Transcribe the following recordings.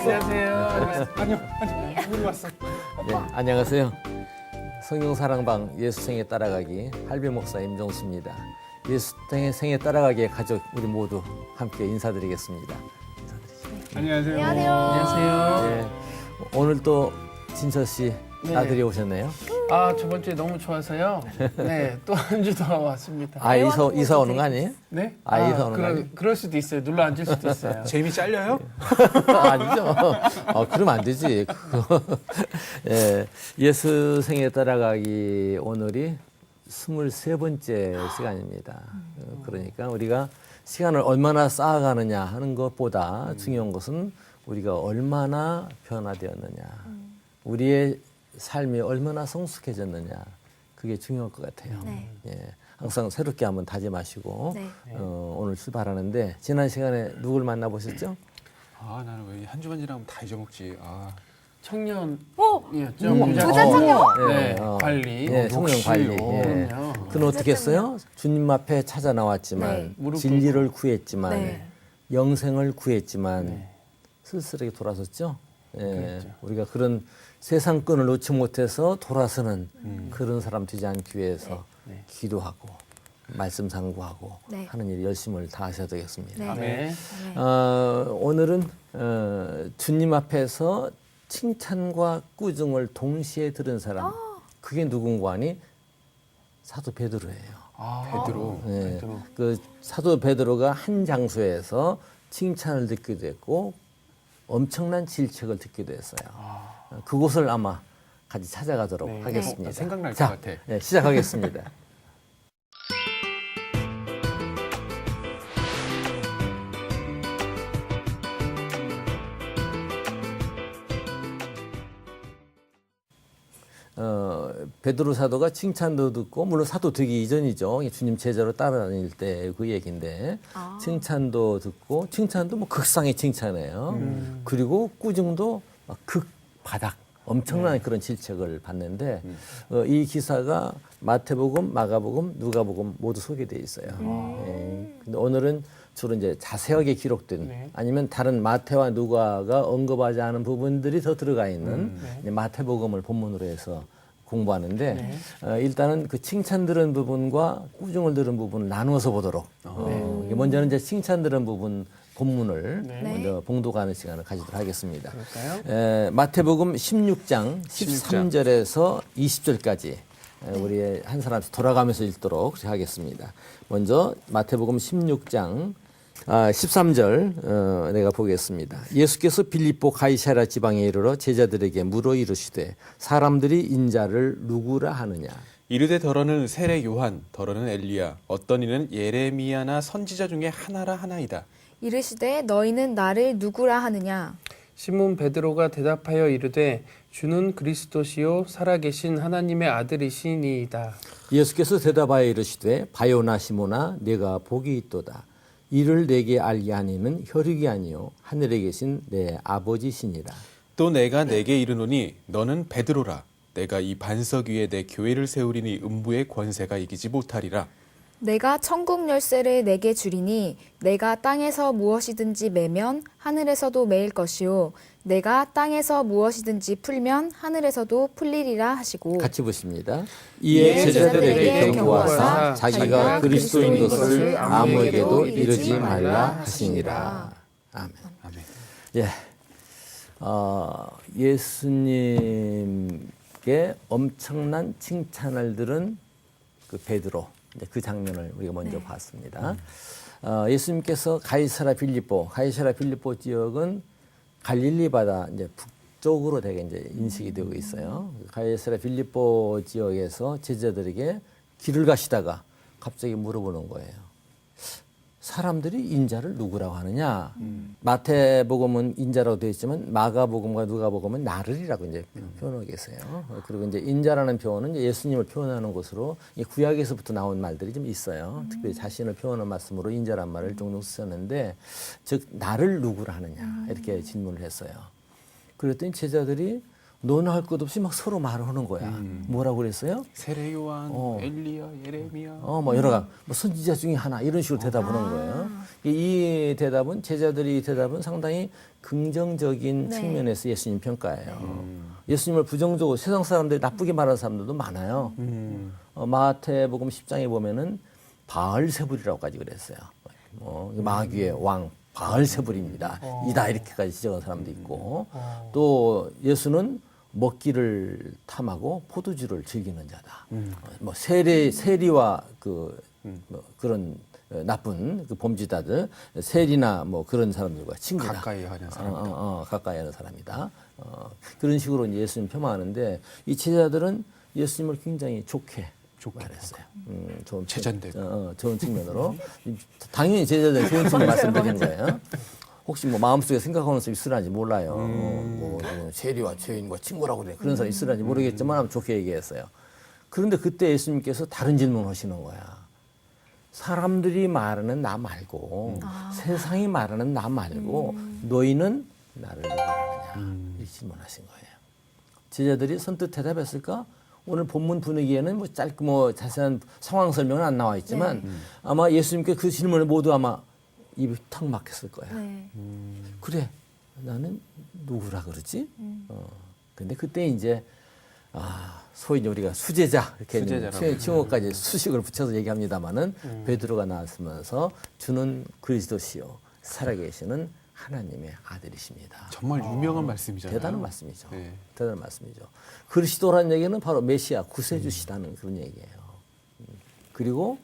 안녕하세요. 아니요, 우리 왔어. 네, 안녕하세요. 성경사랑방 예수생에 따라가기 할배 목사 임종수입니다. 예수생에 따라가기의 가족 우리 모두 함께 인사드리겠습니다. 안녕하세요. 안녕하세요. 네, 오늘 또 진철 씨 네. 나들이 오셨네요. 아, 저번 주에 너무 좋아서요. 네, 또 한 주 더 왔습니다. 아 이사 오는 거 아니에요? 네? 이사 오는 거 아니에요? 그럴 수도 있어요. 눌러 앉을 수도 있어요. 재미 잘려요? 아니죠. 그러면 안 되지. 예, 예수생에 따라가기 오늘이 23번째 시간입니다. 그러니까 우리가 시간을 얼마나 쌓아가느냐 하는 것보다 중요한 것은 우리가 얼마나 변화되었느냐. 우리의 삶이 얼마나 성숙해졌느냐. 그게 중요할 것 같아요. 네. 예, 항상 새롭게 한번 다짐하시고 네. 오늘 출발하는데 지난 시간에 누굴 만나보셨죠? 아, 나는 왜 한 주만 지나면 다 잊어먹지. 청년이었죠. 부자 청년? 네, 어, 관리. 예, 청년 관리. 예. 그럼요. 그는 어떻게 했어요? 주님 앞에 찾아 나왔지만 네. 무릎 진리를 구했지만 네. 영생을 구했지만 네. 쓸쓸하게 돌아섰죠. 예, 그랬죠. 우리가 그런 세상권을 놓지 못해서 돌아서는 그런 사람 되지 않기 위해서 네. 기도하고 말씀 상고하고 네. 하는 일 열심을 다하셔야 되겠습니다. 네. 네. 오늘은 주님 앞에서 칭찬과 꾸중을 동시에 들은 사람 그게 누군가 하니 사도 베드로예요. 아, 베드로. 예, 베드로. 그 사도 베드로가 한 장소에서 칭찬을 듣기도 했고 엄청난 질책을 듣기도 했어요. 그곳을 아마 같이 찾아가도록 네. 하겠습니다. 생각날 것 자, 같아. 네, 시작하겠습니다. 베드로 사도가 칭찬도 듣고 물론 사도 되기 이전이죠. 주님 제자로 따라다닐 때 그 얘기인데 칭찬도 듣고 칭찬도 뭐 극상의 칭찬이에요. 그리고 꾸중도 막 극바닥 엄청난 그런 질책을 받는데 이 기사가 마태복음, 마가복음, 누가복음 모두 소개되어 있어요. 예. 근데 오늘은 주로 이제 자세하게 기록된 네. 아니면 다른 마태와 누가가 언급하지 않은 부분들이 더 들어가 있는 이제 마태복음을 본문으로 해서 공부하는데 일단은 그 칭찬 들은 부분과 꾸중을 들은 부분을 나누어서 보도록 먼저는 이제 칭찬 들은 부분 본문을 먼저 봉독하는 시간을 가지도록 하겠습니다. 그럴까요? 마태복음 16장 13절에서 20절까지 우리 한 사람씩 돌아가면서 읽도록 하겠습니다. 먼저 마태복음 16장 13절 내가 보겠습니다. 예수께서 빌립보 가이사랴 지방에 이르러 제자들에게 물어 이르시되 사람들이 인자를 누구라 하느냐. 이르되 더러는 세례 요한, 더러는 엘리야, 어떤 이는 예레미야나 선지자 중에 하나라 하나이다. 이르시되 너희는 나를 누구라 하느냐. 시몬 베드로가 대답하여 이르되 주는 그리스도시요 살아계신 하나님의 아들이시니이다. 예수께서 대답하여 이르시되 바요나 시모나 내가 복이 있도다. 이를 내게 알게 하니는 혈육이 아니요 하늘에 계신 내 아버지시니라. 또 내가 내게 이르노니 너는 베드로라. 내가 이 반석 위에 내 교회를 세우리니 음부의 권세가 이기지 못하리라. 내가 천국 열쇠를 내게 주리니 내가 땅에서 무엇이든지 매면 하늘에서도 매일 것이요 내가 땅에서 무엇이든지 풀면 하늘에서도 풀리리라 하시고 같이 보십니다. 이에 제자들에게 경고하사 자기가 그리스도인 것을 아무에게도 이르지 말라 하시니라. 아멘. 아멘. 예, 예수님께 엄청난 칭찬을 들은 그 베드로 이제 그 장면을 우리가 먼저 봤습니다. 예수님께서 가이사랴 빌립보 지역은 갈릴리 바다 이제 북쪽으로 되게 이제 인식이 되고 있어요. 가이사랴 빌립보 지역에서 제자들에게 길을 가시다가 갑자기 물어보는 거예요. 사람들이 인자를 누구라고 하느냐? 마태복음은 인자라고 되어 있지만 마가복음과 누가복음은 나를이라고 이제 표현하고 계세요. 그리고 이제 인자라는 표현은 예수님을 표현하는 것으로 구약에서부터 나온 말들이 좀 있어요. 특별히 자신을 표현한 말씀으로 인자란 말을 종종 쓰셨는데, 즉 나를 누구라 하느냐 이렇게 질문을 했어요. 그랬더니 제자들이 너는 할 것 없이 막 서로 말을 하는 거야. 뭐라고 그랬어요? 세례 요한, 엘리야, 예레미야. 뭐 여러 가 뭐 선지자 중에 하나 이런 식으로 대답을 하는 거예요. 이 대답은 제자들이 대답은 상당히 긍정적인 네. 측면에서 예수님 평가해요. 예수님을 부정적으로 세상 사람들이 나쁘게 말하는 사람들도 많아요. 마태복음 10장에 보면은 바알세불이라고까지 그랬어요. 마귀의 왕 바알세불입니다. 이다 이렇게까지 지적한 사람도 있고 또 예수는 먹기를 탐하고 포도주를 즐기는 자다. 뭐 세리와 뭐 그런 나쁜 그 범죄자들, 세리나 뭐 그런 사람들과 친구다. 가까이 하는 사람이다. 가까이 하는 사람이다. 그런 식으로 이제 예수님 폄하하는데 이 제자들은 예수님을 굉장히 좋게 말했어요. 좋은 제자인데. 좋은 측면으로 당연히 제자들 좋은 측면 말씀드린 거예요. 혹시 뭐 마음속에 생각하는 사람 있으란지 몰라요. 뭐 세리와 죄인과 친구라고 그래 그런 사람 있으란지 모르겠지만 아마 좋게 얘기했어요. 그런데 그때 예수님께서 다른 질문을 하시는 거야. 사람들이 말하는 나 말고 세상이 말하는 나 말고 너희는 나를 누구느냐 이렇게 질문하신 거예요. 제자들이 선뜻 대답했을까? 오늘 본문 분위기에는 뭐 짧고 뭐 자세한 상황 설명은 안 나와 있지만 아마 예수님께 그 질문을 모두 아마 입이 턱 막혔을 거야. 네. 그래, 나는 누구라 그러지? 근데 그때 이제 소위 우리가 수제자 이렇게 칭호까지 수식을 붙여서 얘기합니다만은 베드로가 나왔으면서 주는 그리스도시요 살아계시는 하나님의 아들이십니다. 정말 유명한 말씀이잖아요. 대단한 말씀이죠. 네. 대단한 말씀이죠. 그리스도라는 얘기는 바로 메시아 구세주시다는 그런 얘기예요. 그리고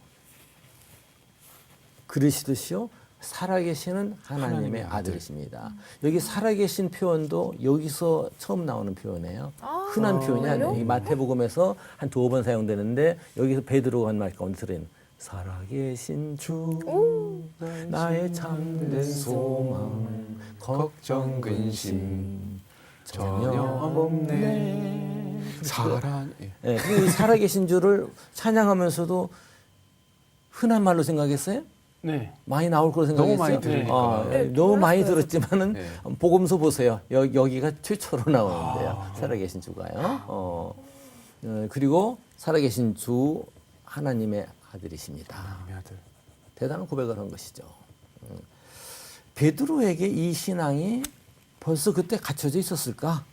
그리스도시요 살아계시는 하나님의 아들이십니다. 여기 살아계신 표현도 여기서 처음 나오는 표현이에요. 흔한 표현이 아니에요. 이 마태복음에서 한 2번 사용되는데 여기서 베드로가 한 말 가운데 들어있는 살아계신 주 나의 참된 소망 걱정 근심 전혀 없네. 사랑. 예, 그리고 이 살아계신 주를 찬양하면서도 흔한 말로 생각했어요? 네. 많이 나올 거로 생각했어요. 너무 많이 들으니까. 너무 많이 들었지만은 네. 복음서 보세요. 여기가 최초로 나오는데요. 살아계신 주가요. 그리고 살아계신 주 하나님의 아들이십니다. 하나님의 아들. 대단한 고백을 한 것이죠. 베드로에게 이 신앙이 벌써 그때 갖춰져 있었을까?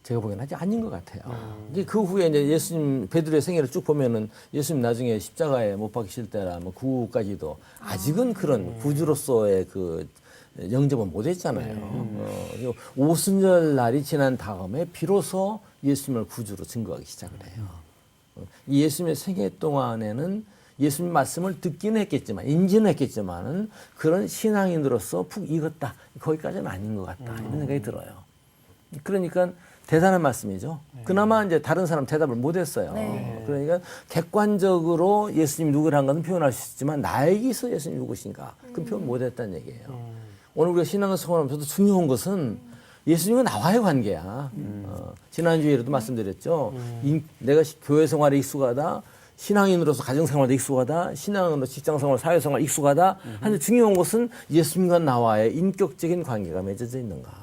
제가 보기에는 아직 아닌 것 같아요. 이제 그 후에 이제 예수님 베드로의 생애를 쭉 보면은 예수님 나중에 십자가에 못 박히실 때나 뭐 그 후까지도 아직은 그런 구주로서의 그 영접은 못했잖아요. 그리고 오순절 날이 지난 다음에 비로소 예수님을 구주로 증거하기 시작을 해요. 이 예수님의 생애 동안에는 예수님 말씀을 듣기는 했겠지만 인지는 했겠지만은 그런 신앙인으로서 푹 익었다 거기까지는 아닌 것 같다 이런 생각이 들어요. 그러니까 대단한 말씀이죠. 그나마 이제 다른 사람 대답을 못했어요. 네. 그러니까 객관적으로 예수님이 누구라는 것은 표현할 수 있지만 나에게서 예수님이 누구신가 그 표현 못했다는 얘기예요. 오늘 우리가 신앙을 생활하면서도 중요한 것은 예수님과 나와의 관계야. 지난주에도 말씀드렸죠. 내가 교회 생활에 익숙하다. 신앙인으로서 가정생활에 익숙하다. 신앙으로 직장생활, 사회생활 익숙하다. 하는데 중요한 것은 예수님과 나와의 인격적인 관계가 맺어져 있는가.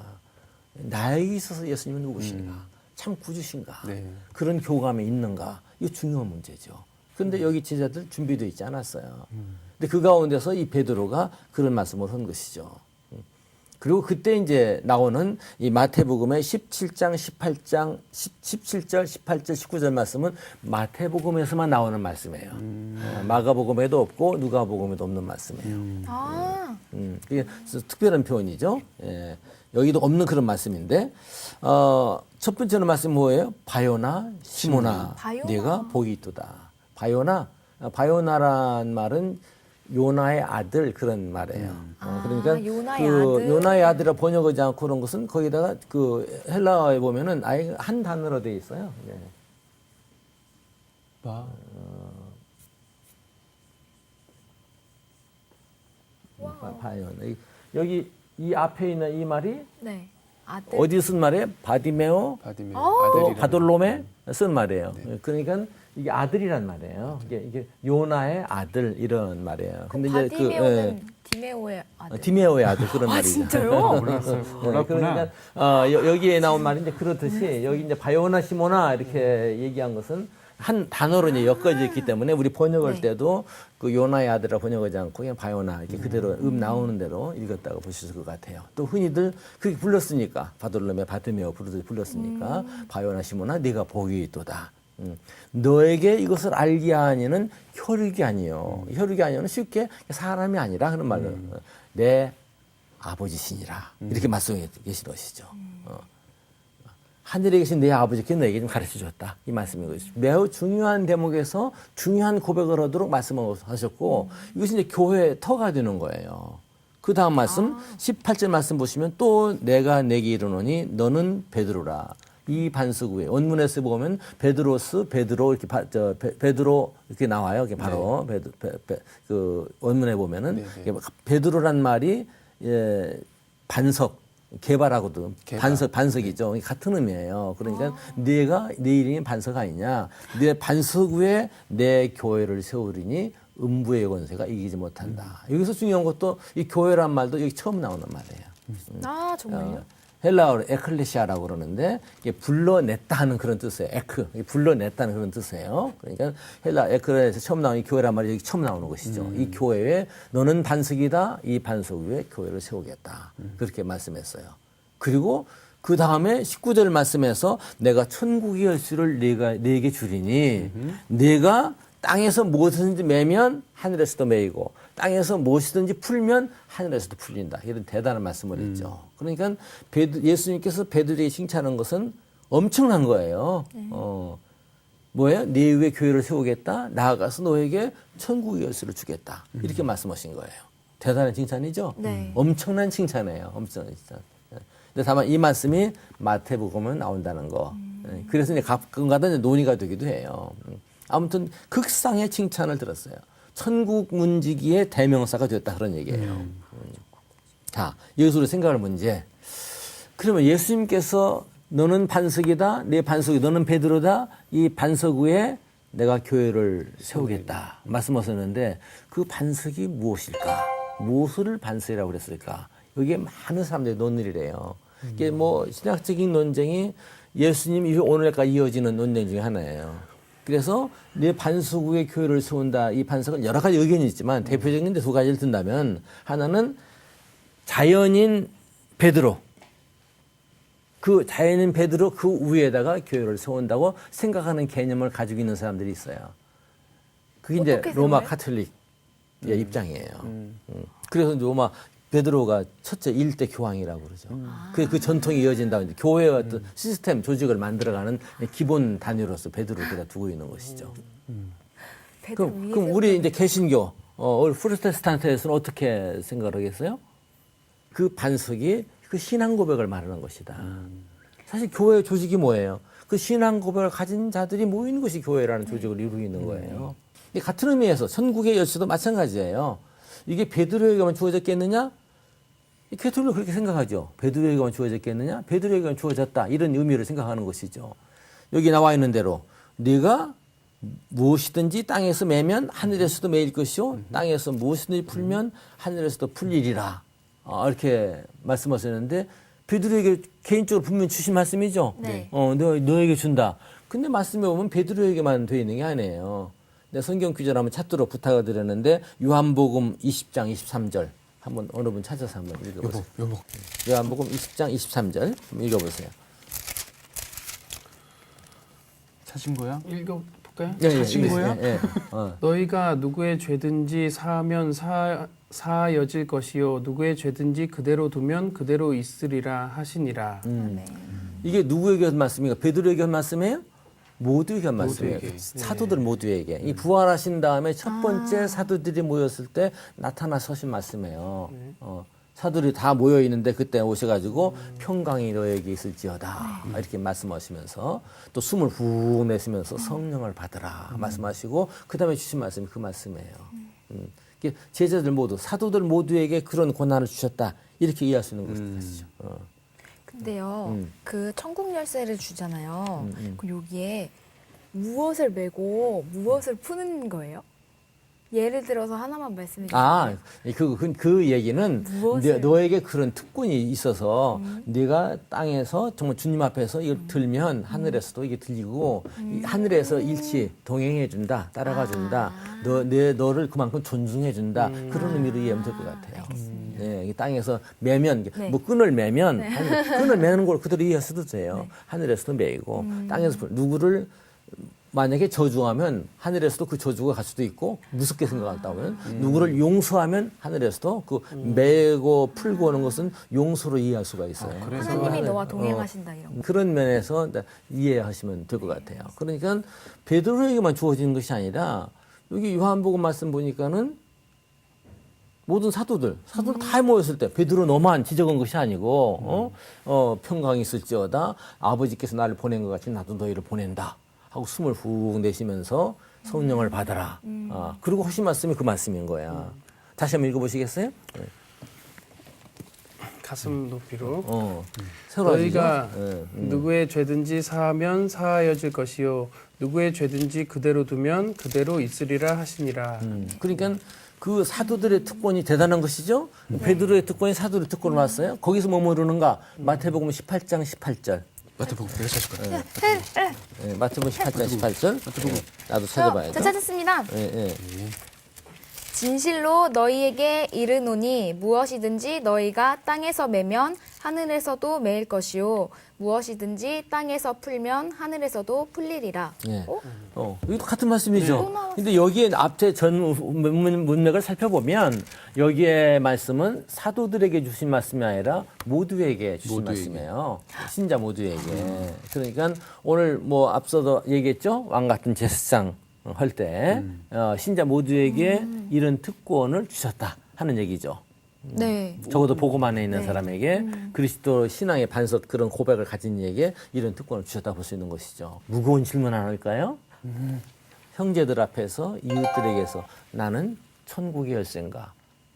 나에게 있어서 예수님은 누구신가. 참 구주신가. 네. 그런 교감이 있는가. 이거 중요한 문제죠. 그런데 여기 제자들 준비되어 있지 않았어요. 근데 그 가운데서 이 베드로가 그런 말씀을 한 것이죠. 그리고 그때 이제 나오는 이 마태복음의 17장, 18장, 17절, 18절, 19절 말씀은 마태복음에서만 나오는 말씀이에요. 마가복음에도 없고 누가복음에도 없는 말씀이에요. 이게 특별한 표현이죠. 예. 여기도 없는 그런 말씀인데 첫 번째는 말씀 뭐예요? 바요나 시모나 바요나. 네가 복이 있도다. 바요나란 말은 요나의 아들 그런 말이에요. 그러니까 요나의 그 아들. 요나의 아들이라 번역하지 않고 그런 것은 거기다가 그 헬라어에 보면은 아예 한 단어로 되어 있어요. 네. 바요나. 여기 이 앞에 있는 이 말이 네. 아들. 어디 쓴 말이에요? 바디메오 바디메오 또 아들이라는 바돌롬에 쓴 말이에요. 그러니까 이게 아들이란 말이에요. 이게 요나의 아들 이런 말이에요. 근데 이제 바디메오는 디메오의 아들. 디메오의 아들 그런 말이죠. 진짜요? 몰랐어요. 네, 몰랐구나. 그러니까 여기에 나온 말인데 그렇듯이 여기 이제 바요나 시모나 이렇게 얘기한 것은 한 단어로 이제 엮어져 있기 때문에 우리 번역할 네. 때도 그 요나의 아들이라 번역하지 않고 그냥 바요나 이렇게 그대로 나오는 대로 읽었다고 보실 것 같아요. 또 흔히들 그렇게 불렀으니까 바돌롬에 바드메오 불렀으니까 바요나 시모나 네가 복이 있도다. 너에게 이것을 알게 하니는 혈육이 아니요. 혈육이 아니요는 쉽게 사람이 아니라 하는 말로 내 아버지시니라 이렇게 말씀해 계신 것이죠. 하늘에 계신 내 아버지께 너에게 좀 가르쳐 줬다. 이 말씀이거든요. 매우 중요한 대목에서 중요한 고백을 하도록 말씀하셨고 이것이 이제 교회의 터가 되는 거예요. 그 다음 말씀 18절 말씀 보시면 또 내가 내게 이르노니 너는 베드로라. 이 반석 위에 원문에서 보면 베드로스, 베드로 이렇게 베드로 이렇게 나와요. 이게 바로 그 원문에 보면은 베드로란 말이 반석 개발하고도 반석이죠. 같은 의미예요. 그러니까 네가 내 이름이 반석 아니냐. 내 반석 위에 내 교회를 세우리니 음부의 권세가 이기지 못한다. 여기서 중요한 것도 이 교회란 말도 여기 처음 나오는 말이에요. 아, 정말요? 헬라어로 에클레시아라고 그러는데 이게 불러냈다 하는 그런 뜻이에요. 불러냈다는 그런 뜻이에요. 그러니까 헬라 에클레에서 처음 나온 이 교회란 말이 여기 처음 나오는 것이죠. 이 교회에 너는 반석이다. 이 반석 위에 교회를 세우겠다. 그렇게 말씀했어요. 그리고 그 다음에 19절 말씀에서 내가 천국의 열쇠를 네게 주리니 내가 땅에서 무엇이든지 매면 하늘에서도 매이고 땅에서 무엇이든지 풀면 하늘에서도 풀린다. 이런 대단한 말씀을 했죠. 그러니까 예수님께서 베드로에게 칭찬한 것은 엄청난 거예요. 뭐예요? 네 위에 교회를 세우겠다. 나아가서 너에게 천국의 열쇠를 주겠다. 이렇게 말씀하신 거예요. 대단한 칭찬이죠. 네. 엄청난 칭찬이에요. 엄청난 칭찬. 근데 다만 이 말씀이 마태복음에 나온다는 거. 그래서 이제 가끔가다 논의가 되기도 해요. 아무튼 극상의 칭찬을 들었어요. 천국 문지기의 대명사가 됐다 그런 얘기예요. 자, 여기서 우리 생각할 문제. 그러면 예수님께서 너는 반석이다. 내 반석이 너는 베드로다. 이 반석 위에 내가 교회를 세우겠다. 말씀하셨는데 그 반석이 무엇일까? 무엇을 반석이라고 그랬을까? 여기에 많은 사람들이 논의래요. 이게 뭐 신학적인 논쟁이 예수님 이후 오늘까지 이어지는 논쟁 중에 하나예요. 그래서 내 반석 위에 교회를 세운다. 이 반석은 여러 가지 의견이 있지만 대표적인 데 두 가지를 든다면 하나는 자연인 베드로. 그 자연인 베드로 그 위에다가 교회를 세운다고 생각하는 개념을 가지고 있는 사람들이 있어요. 그게 이제 로마 카톨릭의 입장이에요. 그래서 로마 베드로가 첫째 일대 교황이라고 그러죠. 그 전통이 이어진다. 교회의 어떤 시스템, 조직을 만들어가는 기본 단위로서 베드로가 두고 있는 것이죠. 그럼 우리 이제 개신교, 프로테스탄트에서는 어떻게 생각을 하겠어요? 그 반석이 그 신앙 고백을 말하는 것이다. 사실 교회 조직이 뭐예요? 그 신앙 고백을 가진 자들이 모이는 것이 교회라는 조직을 이루고 있는 거예요. 같은 의미에서 천국의 열쇠도 마찬가지예요. 이게 베드로에게만 주어졌겠느냐? 캐톨릭은 그렇게 생각하죠. 베드로에게만 주어졌겠느냐? 베드로에게만 주어졌다. 이런 의미를 생각하는 것이죠. 여기 나와 있는 대로 네가 무엇이든지 땅에서 매면 하늘에서도 매일 것이요. 땅에서 무엇이든지 풀면 하늘에서도 풀리리라. 이렇게 말씀하셨는데 베드로에게 개인적으로 분명히 주신 말씀이죠. 네. 너에게 준다. 근데 말씀해 보면 베드로에게만 되어 있는 게 아니에요. 내 성경 구절 한번 찾도록 부탁을 드렸는데 요한복음 20장 23절 한번 어느 분 찾아서 한번 읽어보세요. 요목. 요한복음 20장 23절 한번 읽어보세요. 찾은 거야? 읽어볼까요? 예, 찾은 거야? 예. 너희가 누구의 죄든지 사하면 사하여질 것이요 누구의 죄든지 그대로 두면 그대로 있으리라 하시니라. 네. 이게 누구에게 한 말씀인가? 베드로에게 한 말씀이에요? 모두에게 한 말씀이에요. 모두에게. 사도들 모두에게. 이 부활하신 다음에 첫 번째 사도들이 모였을 때 나타나서신 말씀이에요. 사도들이 다 모여 있는데 그때 오셔가지고 평강이 너에게 있을지어다 이렇게 말씀하시면서 또 숨을 후 내쉬면서 성령을 받으라 말씀하시고 그 다음에 주신 말씀이 그 말씀이에요. 제자들 모두 사도들 모두에게 그런 권한을 주셨다 이렇게 이해할 수 있는 것이죠. 근데요, 그 천국 열쇠를 주잖아요. 그럼 여기에 무엇을 메고 무엇을 푸는 거예요? 예를 들어서 하나만 말씀해 주세요. 그 얘기는 무엇을? 너에게 그런 특권이 있어서 네가 땅에서 정말 주님 앞에서 이걸 들면 하늘에서도 이게 들리고 이 하늘에서 일치 동행해 준다, 따라가 준다. 너를 그만큼 존중해 준다. 그런 의미로 이해하면 될 것 같아요. 네, 이 땅에서 매면 네. 뭐 끈을 매면 끈을 매는 걸 그대로 이해하셔도 돼요. 하늘에서도 매이고 땅에서 누구를 만약에 저주하면 하늘에서도 그 저주가 갈 수도 있고 무섭게 생각한다면 누구를 용서하면 하늘에서도 그 매고 풀고 오는 것은 용서로 이해할 수가 있어요. 그래서 하나님이 너와 동행하신다 이런 거. 그런 면에서 이해하시면 될 것 같아요. 그러니까 베드로에게만 주어지는 것이 아니라 여기 요한복음 말씀 보니까는 모든 사도들 다 모였을 때 베드로 너만 지적한 것이 아니고 평강이 있을지어다 아버지께서 나를 보낸 것 같이 나도 너희를 보낸다 하고 숨을 훅 내쉬면서 성령을 받아라. 그리고 하신 말씀이 그 말씀인 거야. 다시 한번 읽어보시겠어요? 네. 가슴 높이로 새로 너희가 하시죠? 누구의 죄든지 사하면 사하여질 것이요 누구의 죄든지 그대로 두면 그대로 있으리라 하시니라. 그러니까 그 사도들의 특권이 대단한 것이죠. 베드로의 특권이 사도의 특권을 왔어요. 거기서 뭐 모르는가? 마태복음 18장 18절. 마태복음 내가 찾을 거야. 네, 마태복음 18장 18절. 나도 찾아봐야죠. 저 찾았습니다. 예. 진실로 너희에게 이르노니 무엇이든지 너희가 땅에서 매면 하늘에서도 매일 것이요 무엇이든지 땅에서 풀면 하늘에서도 풀리리라. 예. 어? 이것도 같은 말씀이죠. 또 나왔어요. 근데 여기에 앞에 전 문맥을 살펴보면 여기에 말씀은 사도들에게 주신 말씀이 아니라 모두에게 주신 모두에게. 말씀이에요. 신자 모두에게. 그러니까 오늘 뭐 앞서도 얘기했죠. 왕 같은 제사장 할 때 신자 모두에게 이런 특권을 주셨다 하는 얘기죠. 네. 적어도 복음 안에 있는 네. 사람에게 그리스도 신앙의 반석 그런 고백을 가진 이에게 이런 특권을 주셨다 볼 수 있는 것이죠. 무거운 질문 안 할까요? 형제들 앞에서 이웃들에게서 나는 천국의 열쇠인가?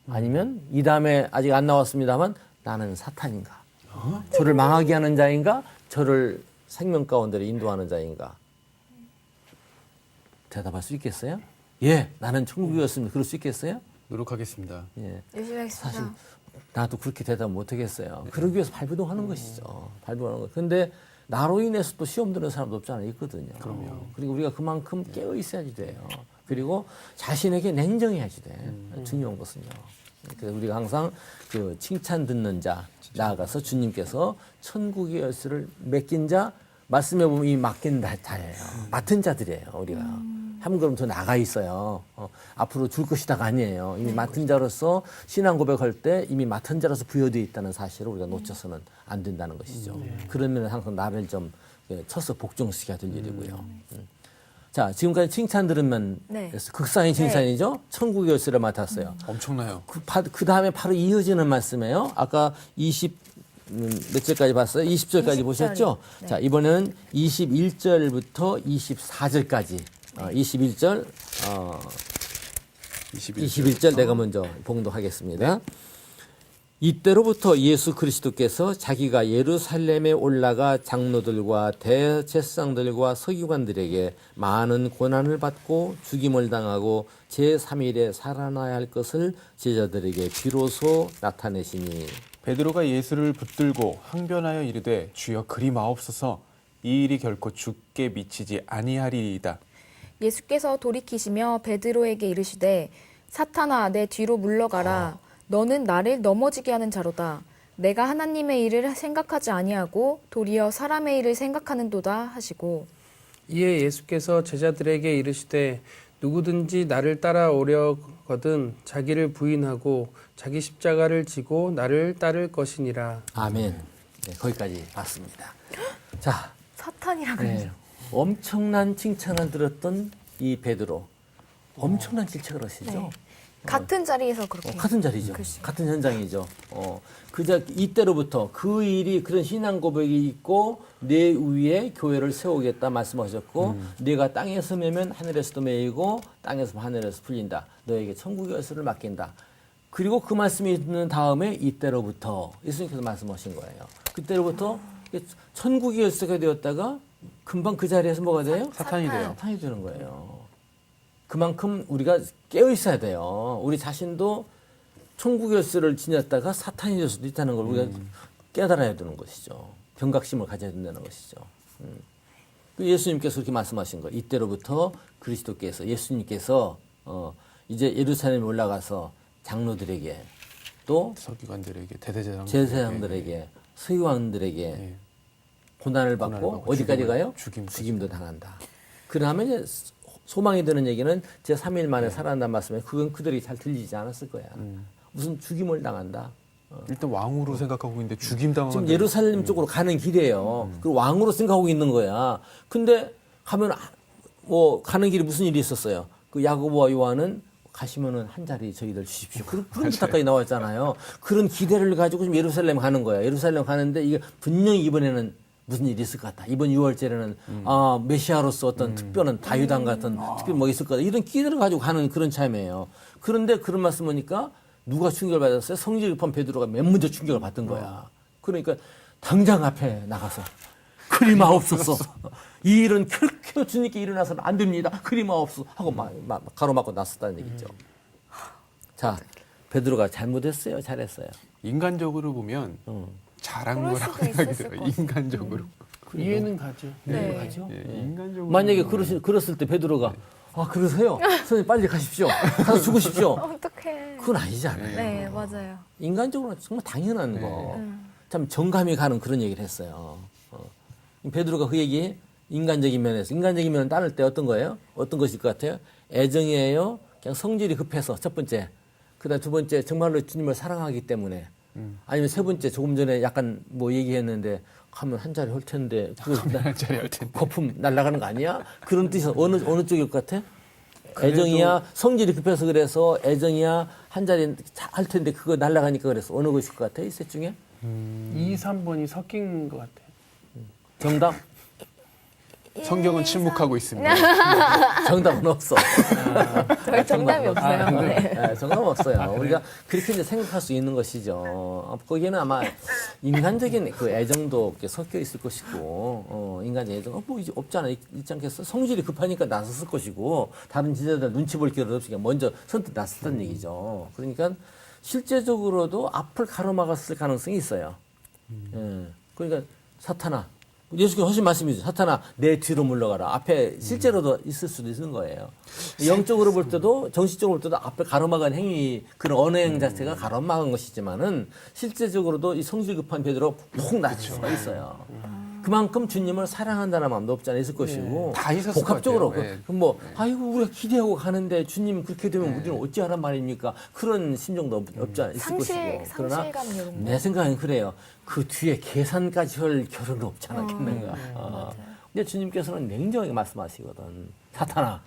아니면 이 다음에 아직 안 나왔습니다만 나는 사탄인가? 저를 망하게 하는 자인가? 저를 생명 가운데로 인도하는 자인가? 대답할 수 있겠어요? 예, 나는 천국이었습니다. 그럴 수 있겠어요? 노력하겠습니다. 예. 열심히 하겠습니다. 사실 나도 그렇게 대답 못 하겠어요. 그러기 위해서 발부동하는 것이죠. 발부하는 거. 근데 나로 인해서 또 시험 드는 사람도 없지 않아 있거든요. 그럼요. 그리고 우리가 그만큼 깨어 있어야지 돼요. 그리고 자신에게 냉정해야지 돼. 중요한 것은요. 그래서 우리가 항상 그 칭찬 듣는 자 나아가서 주님께서 천국의 열쇠를 맡긴 자 말씀해 보면 이 맡긴 자예요. 맡은 자들이에요. 우리가. 한 걸음 더 나가 있어요. 앞으로 줄 것이다가 아니에요. 이미 맡은 자로서 신앙 고백할 때 이미 맡은 자로서 부여되어 있다는 사실을 우리가 놓쳐서는 안 된다는 것이죠. 그러면 항상 나를 좀 쳐서 복종시켜야 될 일이고요. 자, 지금까지 칭찬 들으면 네. 극상의 칭찬이죠. 천국의 열쇠를 맡았어요. 엄청나요. 그 다음에 바로 이어지는 말씀이에요. 아까 몇 절까지 봤어요? 20절까지 20절. 보셨죠? 네. 자, 이번에는 21절부터 24절까지. 21절, 21절 내가 먼저 봉독하겠습니다. 이때로부터 예수 그리스도께서 자기가 예루살렘에 올라가 장로들과 대제사장들과 서기관들에게 많은 고난을 받고 죽임을 당하고 제3일에 살아나야 할 것을 제자들에게 비로소 나타내시니 베드로가 예수를 붙들고 항변하여 이르되 주여 그리 마옵소서 이 일이 결코 죽게 미치지 아니하리이다. 예수께서 돌이키시며 베드로에게 이르시되 사탄아 내 뒤로 물러가라 너는 나를 넘어지게 하는 자로다 내가 하나님의 일을 생각하지 아니하고 도리어 사람의 일을 생각하는도다 하시고 이에 예수께서 제자들에게 이르시되 누구든지 나를 따라오려거든 자기를 부인하고 자기 십자가를 지고 나를 따를 것이니라. 아멘. 네, 거기까지 봤습니다. 자, 사탄이라 네, 그러죠. 엄청난 칭찬을 들었던 이 베드로 엄청난 질책을 하시죠. 네. 같은 자리에서 그렇게 같은 자리죠. 글쎄요. 같은 현장이죠. 이때로부터 그 일이 그런 신앙 고백이 있고 내 위에 교회를 세우겠다 말씀하셨고 네가 땅에서 매면 하늘에서도 매이고 땅에서 하늘에서 풀린다. 너에게 천국의 열쇠를 맡긴다. 그리고 그 말씀이 있는 다음에 이때로부터 예수님께서 말씀하신 거예요. 그때로부터 천국의 열쇠가 되었다가 금방 그 자리에서 뭐가 돼요? 사탄이 돼요. 사탄이 되는 거예요. 그만큼 우리가 깨어 있어야 돼요. 우리 자신도 천국 열쇠를 지녔다가 사탄이 될 수도 있다는 걸 우리가 깨달아야 되는 것이죠. 경각심을 가져야 된다는 것이죠. 예수님께서 그렇게 말씀하신 거예요. 이때로부터 그리스도께서 예수님께서 이제 예루살렘에 올라가서 장로들에게 또 서기관들에게 제사장들에게 서기관들에게 네. 고난을 받고 어디까지 가요? 죽임도 당한다. 그러면 이제 소망이 드는 얘기는 제 3일 만에 살아난다는 말씀에 그건 그들이 잘 들리지 않았을 거야. 무슨 죽임을 당한다. 일단 왕으로 생각하고 있는데 죽임 당한 지금 예루살렘 쪽으로 가는 길이에요. 그 왕으로 생각하고 있는 거야. 근데 가면 뭐 가는 길에 무슨 일이 있었어요? 그 야고보와 요한은 가시면은 한 자리 저희들 주십시오. 그런 부탁까지 나왔잖아요. 그런 기대를 가지고 지금 예루살렘 가는 거야. 예루살렘 가는데 이게 분명히 이번에는 무슨 일이 있을 것 같다. 이번 6월째는 메시아로서 어떤 특별한 다윗왕 같은 특별히 뭐 있을 것 같다. 이런 기대를 가지고 가는 그런 참이에요. 그런데 그런 말씀 보니까 누가 충격을 받았어요? 성질 급한 베드로가 맨 먼저 충격을 받은 거야. 그러니까 당장 앞에 나가서 그리마옵소서. 이 일은 결코 주님께 일어나서는 안 됩니다. 그리마옵소서 하고 가로막고 나섰다는 얘기죠. 자, 베드로가 잘못했어요? 잘했어요? 인간적으로 보면 잘한 그럴 거라고 수도 생각이 있었을 들어요. 것 같아요. 인간적으로. 이해는 가죠. 네. 가죠? 예, 인간적으로. 만약에 그랬을 때 베드로가 그러세요? 선생님 빨리 가십시오. 가서 죽으십시오. 어떡해. 그건 아니잖아요. 네, 맞아요. 인간적으로는 정말 당연한 거. 참 정감이 가는 그런 얘기를 했어요. 베드로가 그 얘기 인간적인 면에서 인간적인 면을 따를 때 어떤 거예요? 어떤 것일 것 같아요? 애정이에요. 그냥 성질이 급해서 첫 번째. 그다음 두 번째 정말로 주님을 사랑하기 때문에. 아니면 세 번째 조금 전에 약간 뭐 얘기했는데 가면 한 자리 할 텐데 한 자리 할 텐데. 거품 날아가는 거 아니야? 그런 뜻이 어느 쪽일 것 같아? 애정이야 성질이 급해서 그래서 애정이야 한 자리 할 텐데 그거 날아가니까 그래서 어느 것일 것 같아? 이 셋 중에? 2, 3번이 섞인 것 같아요. 정답? 성경은 침묵하고 있습니다. 정답은 없어. 저희 정답이 없어요. 네. 네, 정답은 없어요. 우리가 그렇게 이제 생각할 수 있는 것이죠. 거기에는 아마 인간적인 그 애정도 이렇게 섞여 있을 것이고, 인간적 애정, 뭐 이제 없잖아. 있지 않겠어? 성질이 급하니까 나섰을 것이고, 다른 지자들 눈치 볼 기회도 없으니까 먼저 선뜻 나섰다는 얘기죠. 그러니까 실제적으로도 앞을 가로막았을 가능성이 있어요. 그러니까 사탄아, 예수께서 하신 말씀이죠. 사탄아, 내 뒤로 물러가라. 앞에 실제로도 있을 수도 있는 거예요. 영적으로 볼 때도, 정신적으로 볼 때도 앞에 가로막은 행위, 그런 언행 자체가 가로막은 것이지만은 실제적으로도 이 성질 급한 베드로 푹 낮을 수가 있어요. 그만큼 주님을 사랑한다는 마음도 없지 않아 있을 것이고, 다 있었을 복합적으로 것 같아요. 아이고 우리가 기대하고 가는데 주님 그렇게 되면 우리는 어찌하란 말입니까? 그런 심정도 없지 않아 있을 것이고. 그러나 상실감 이런 거. 내 생각엔 그래요. 그 뒤에 계산까지 할 겨를은 없지 않았겠는가. 맞아요. 근데 주님께서는 냉정하게 말씀하시거든. 사탄아,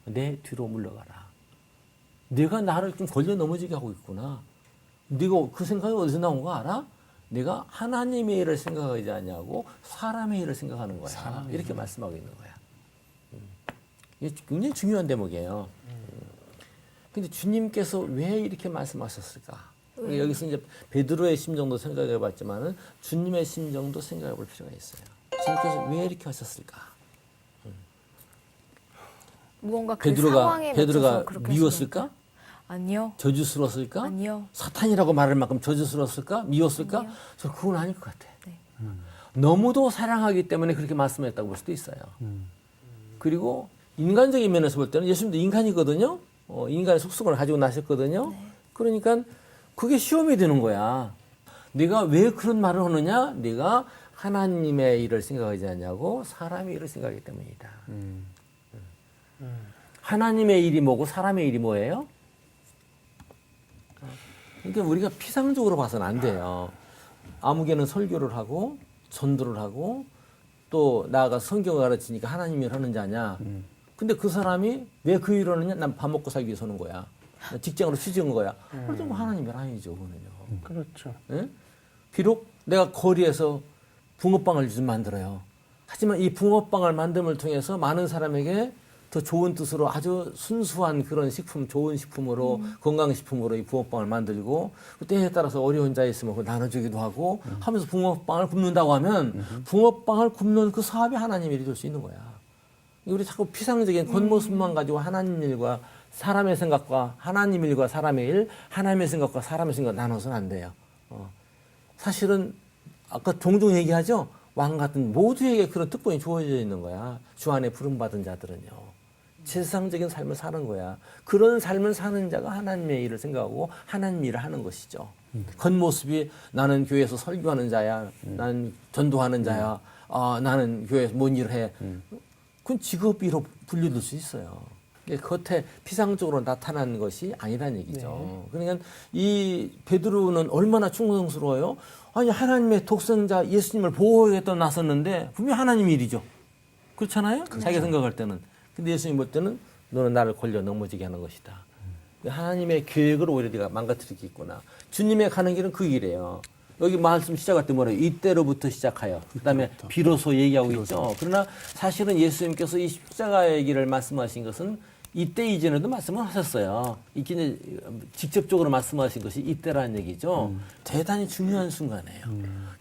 내 뒤로 물러가라. 내가 나를 좀 걸려 넘어지게 하고 있구나. 네가 그 생각이 어디서 나온 거 알아? 내가 하나님의 일을 생각하지 않냐고 사람의 일을 생각하는 거야. 이렇게 말씀하고 있는 거야. 이게 굉장히 중요한 대목이에요. 근데 주님께서 왜 이렇게 말씀하셨을까? 여기서 이제 베드로의 심정도 생각해 봤지만은 주님의 심정도 생각해 볼 필요가 있어요. 주님께서 왜 이렇게 하셨을까? 무언가 그 상황에 베드로가 맞춰서 그렇게 미웠을까? 하시는 아니요. 저주스러웠을까? 아니요. 사탄이라고 말할 만큼 저주스러웠을까? 미웠을까? 아니요. 저 그건 아닐 것 같아. 네. 너무도 사랑하기 때문에 그렇게 말씀했다고 볼 수도 있어요. 그리고 인간적인 면에서 볼 때는 예수님도 인간이거든요. 인간의 속성을 가지고 나셨거든요. 그러니까 그게 시험이 되는 거야. 네가 왜 그런 말을 하느냐? 네가 하나님의 일을 생각하지 않냐고 사람의 일을 생각하기 때문이다. 하나님의 일이 뭐고 사람의 일이 뭐예요? 그러니까 우리가 피상적으로 봐서는 안 돼요. 아무개는 설교를 하고 전도를 하고 또 나아가 성경을 가르치니까 하나님 일 하는 자냐. 근데 그 사람이 왜 그 일을 하느냐? 난 밥 먹고 살기 위해서 하는 거야. 난 직장으로 취직한 거야. 그럼 하나님 일 아니죠. 그거는요. 그렇죠. 예? 비록 내가 거리에서 붕어빵을 좀 만들어요. 하지만 이 붕어빵을 만듦을 통해서 많은 사람에게 더 좋은 뜻으로 아주 순수한 그런 식품, 좋은 식품으로 건강식품으로 이 붕어빵을 만들고 때에 따라서 어려운 자 있으면 그걸 나눠주기도 하고 하면서 붕어빵을 굽는다고 하면 붕어빵을 굽는 그 사업이 하나님 일이 될 수 있는 거야. 우리 자꾸 피상적인 겉모습만 가지고 하나님 일과 사람의 생각과 하나님 일과 사람의 일, 하나님의 생각과 사람의 생각 나눠서는 안 돼요. 사실은 아까 종종 얘기하죠. 왕 같은 모두에게 그런 특권이 주어져 있는 거야. 주 안에 부름받은 자들은요. 세상적인 삶을 사는 거야. 그런 삶을 사는 자가 하나님의 일을 생각하고 하나님 일을 하는 것이죠. 겉모습이 나는 교회에서 설교하는 자야. 나는 전도하는 자야. 나는 교회에서 뭔 일을 해. 그건 직업이로 분류될 수 있어요. 겉에 피상적으로 나타나는 것이 아니라는 얘기죠. 그러니까 이 베드로는 얼마나 충성스러워요. 아니 하나님의 독생자 예수님을 보호하겠다 나섰는데 분명히 하나님 일이죠. 그렇잖아요. 자기가 생각할 때는. 근데 예수님 볼 때는 너는 나를 걸려 넘어지게 하는 것이다. 하나님의 계획을 오히려 네가 망가뜨리겠구나. 주님의 가는 길은 그 길이에요. 여기 말씀 시작할 때 뭐래요? 이때로부터 시작하여. 그다음에 비로소 얘기하고 있죠. 그러나 사실은 예수님께서 이 십자가의 길을 말씀하신 것은 이때 이전에도 말씀을 하셨어요. 이제 직접적으로 말씀하신 것이 이때라는 얘기죠. 대단히 중요한 순간이에요.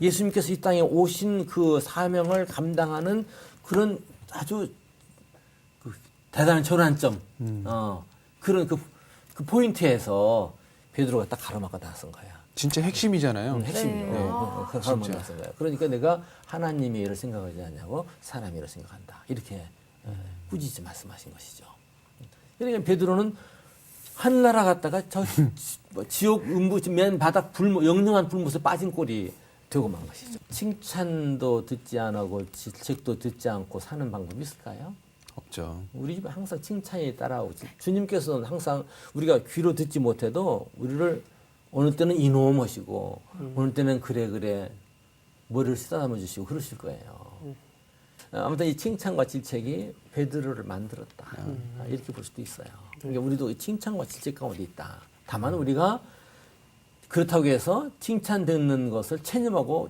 예수님께서 이 땅에 오신 그 사명을 감당하는 그런 아주 대단한 전환점, 그런 그 포인트에서 베드로가 딱 가로막아 나선 거야. 진짜 핵심이잖아요. 핵심이요. 네. 가로막아 나선 거야. 그러니까 내가 하나님의 일을 생각하지 않냐고 사람의 일을 생각한다. 이렇게 꾸짖지 말씀하신 것이죠. 그러니까 베드로는 하늘나라 갔다가 저 지옥 음부 맨 바닥 영영한 불못에 빠진 꼴이 되고 만 것이죠. 칭찬도 듣지 않고 질책도 듣지 않고 사는 방법이 있을까요? 없죠. 우리 집에 항상 칭찬이 따라오지. 주님께서는 항상 우리가 귀로 듣지 못해도 우리를 어느 때는 이놈 하시고 어느 때는 그래 머리를 쓰다듬어 주시고 그러실 거예요. 아무튼 이 칭찬과 질책이 베드로를 만들었다. 이렇게 볼 수도 있어요. 그러니까 우리도 이 칭찬과 질책 가운데 있다. 다만 우리가 그렇다고 해서 칭찬 듣는 것을 체념하고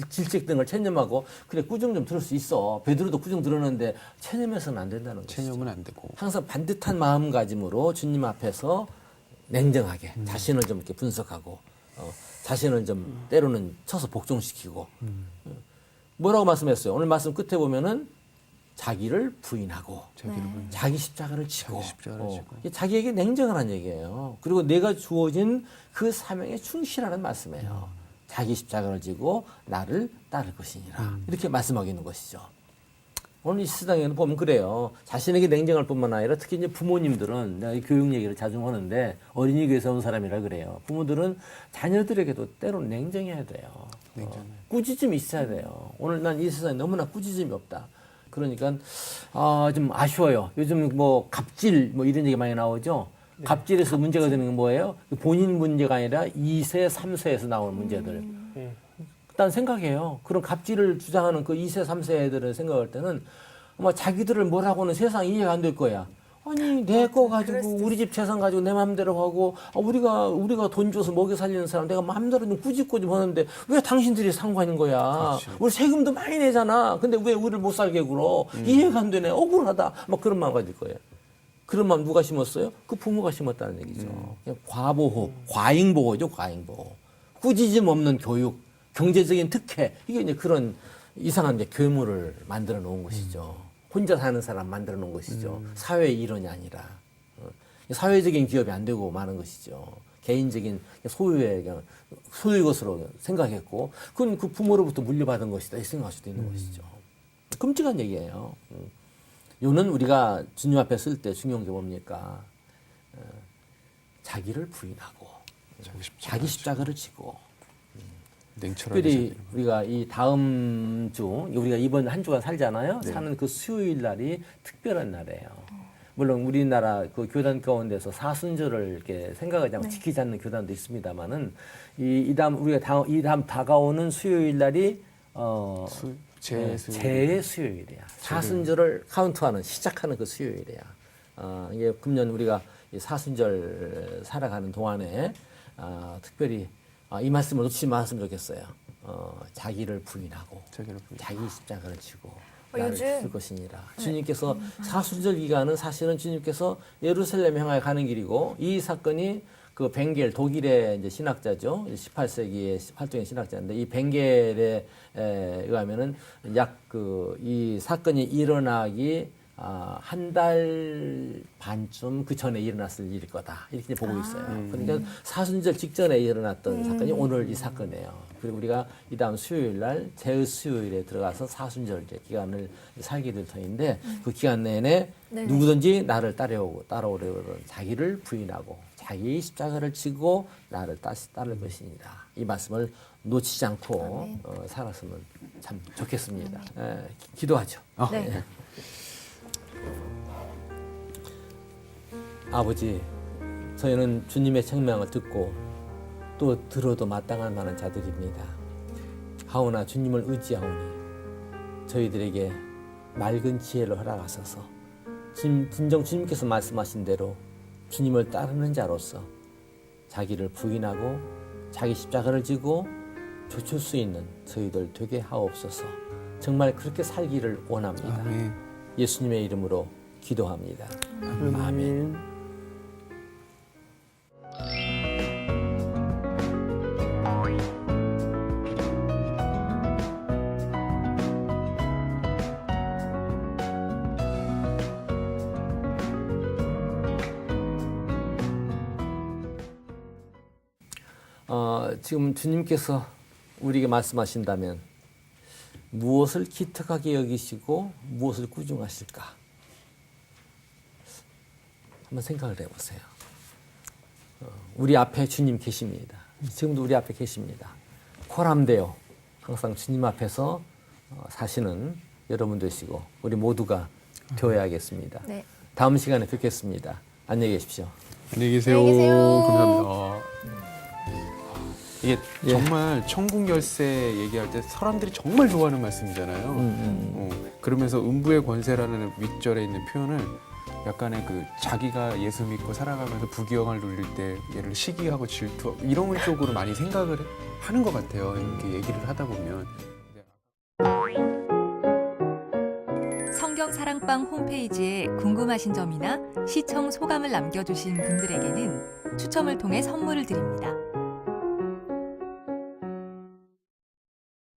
질책 등을 체념하고 그래 꾸중 좀 들을 수 있어. 베드로도 꾸중 들었는데 체념해서는 안 된다는 거죠. 체념은 안 되고. 항상 반듯한 마음가짐으로 주님 앞에서 냉정하게 자신을 좀 이렇게 분석하고 자신을 좀 때로는 쳐서 복종시키고 뭐라고 말씀했어요? 오늘 말씀 끝에 보면은 자기를 부인하고 자기 십자가를 지고 자기에게 냉정하라는 얘기예요. 그리고 내가 주어진 그 사명에 충실하는 말씀이에요. 자기 십자가를 지고 나를 따를 것이니라. 이렇게 말씀하고 있는 것이죠. 오늘 이 시대에는 보면 그래요. 자신에게 냉정할 뿐만 아니라 특히 이제 부모님들은 내가 이 교육 얘기를 자주 하는데 어린이 교회에서 온 사람이라 그래요. 부모들은 자녀들에게도 때로는 냉정해야 돼요. 꾸짖음이 있어야 돼요. 오늘 난 이 세상에 너무나 꾸짖음이 없다. 그러니까 좀 아쉬워요. 요즘 뭐 갑질 뭐 이런 얘기 많이 나오죠. 갑질에서 문제가 되는 건 뭐예요? 본인 문제가 아니라 2세, 3세에서 나오는 문제들. 일단 생각해요. 그런 갑질을 주장하는 그 2세, 3세 애들은 생각할 때는 아마 자기들을 뭐라고는 세상 이해가 안 될 거야. 아니 내 거 가지고 우리 집 재산 가지고 내 마음대로 하고 우리가 돈 줘서 먹여 살리는 사람 내가 마음대로 좀 꾸짖고 좀 하는데 왜 당신들이 상관인 거야? 그렇지. 우리 세금도 많이 내잖아. 근데 왜 우리를 못 살게 굴어? 이해가 안 되네. 억울하다. 막 그런 마음 가질 거예요. 그런 마음 누가 심었어요? 그 부모가 심었다는 얘기죠. 과보호, 과잉보호죠. 과잉보호. 꾸짖음 없는 교육, 경제적인 특혜. 이게 이제 그런 이상한 이제 괴물을 만들어 놓은 것이죠. 혼자 사는 사람 만들어 놓은 것이죠. 사회의 일원이 아니라. 사회적인 기업이 안 되고 마는 것이죠. 개인적인 소유의 것으로 생각했고, 그건 그 부모로부터 물려받은 것이다. 이 생각할 수도 있는 것이죠. 끔찍한 얘기예요. 요는 우리가 주님 앞에 쓸 때 중요한 게 뭡니까? 자기를 부인하고, 자기 십자가를 지고, 특별히 우리가 이 다음 주 우리가 이번 한 주간 살잖아요. 네. 사는 그 수요일 날이 특별한 날이에요. 물론 우리나라 그 교단 가운데서 사순절을 이렇게 생각하지 않고 지키지 않는 교단도 있습니다만은 이 다음 다가오는 수요일 날이 재의 수요일이야. 사순절을 카운트하는 시작하는 그 수요일이야. 이게 금년 우리가 사순절 살아가는 동안에 특별히 이 말씀을 놓치지 말았으면 좋겠어요. 자기를 부인하고 자기 십자가를 지고 나를 쓸 것이니라. 주님께서 사순절 기간은 사실은 주님께서 예루살렘 향하여 가는 길이고 이 사건이 그 벵겔 독일의 이제 신학자죠. 18세기의 활동의 신학자인데 이 벵겔에 의하면은 약 이 사건이 일어나기 한 달 반쯤 그 전에 일어났을 일일 거다 이렇게 보고 있어요. 그러니까 사순절 직전에 일어났던 사건이 오늘 이 사건이에요. 그리고 우리가 이 다음 수요일 날 제수요일에 들어가서 사순절 기간을 살게 될 터인데 그 기간 내내 네네. 누구든지 나를 따라오려는 자기를 부인하고 자기 십자가를 지고 나를 따를 것이니라. 이 말씀을 놓치지 않고 살았으면 참 좋겠습니다. 기도하죠. 네. 아버지, 저희는 주님의 책망을 듣고 또 들어도 마땅한 만한 자들입니다. 하오나 주님을 의지하오니 저희들에게 맑은 지혜를 허락하소서. 진정 주님께서 말씀하신 대로 주님을 따르는 자로서 자기를 부인하고 자기 십자가를 지고 좇을 수 있는 저희들 되게 하옵소서. 정말 그렇게 살기를 원합니다. 아멘. 예수님의 이름으로 기도합니다. 아멘. 지금 주님께서 우리에게 말씀하신다면 무엇을 기특하게 여기시고 무엇을 꾸중하실까? 한번 생각을 해보세요. 우리 앞에 주님 계십니다. 지금도 우리 앞에 계십니다. 코람되어 항상 주님 앞에서 사시는 여러분 되시고 우리 모두가 되어야겠습니다. 네. 다음 시간에 뵙겠습니다. 안녕히 계십시오. 안녕히 계세요. 안녕히 계세요. 감사합니다. 이게 정말 천국 열쇠 얘기할 때 사람들이 정말 좋아하는 말씀이잖아요. 그러면서 음부의 권세라는 윗절에 있는 표현을 약간의 그 자기가 예수 믿고 살아가면서 부귀영화를 누릴 때 얘를 시기하고 질투 이런 쪽으로 많이 생각을 하는 것 같아요. 이렇게 얘기를 하다 보면. 성경 사랑방 홈페이지에 궁금하신 점이나 시청 소감을 남겨주신 분들에게는 추첨을 통해 선물을 드립니다.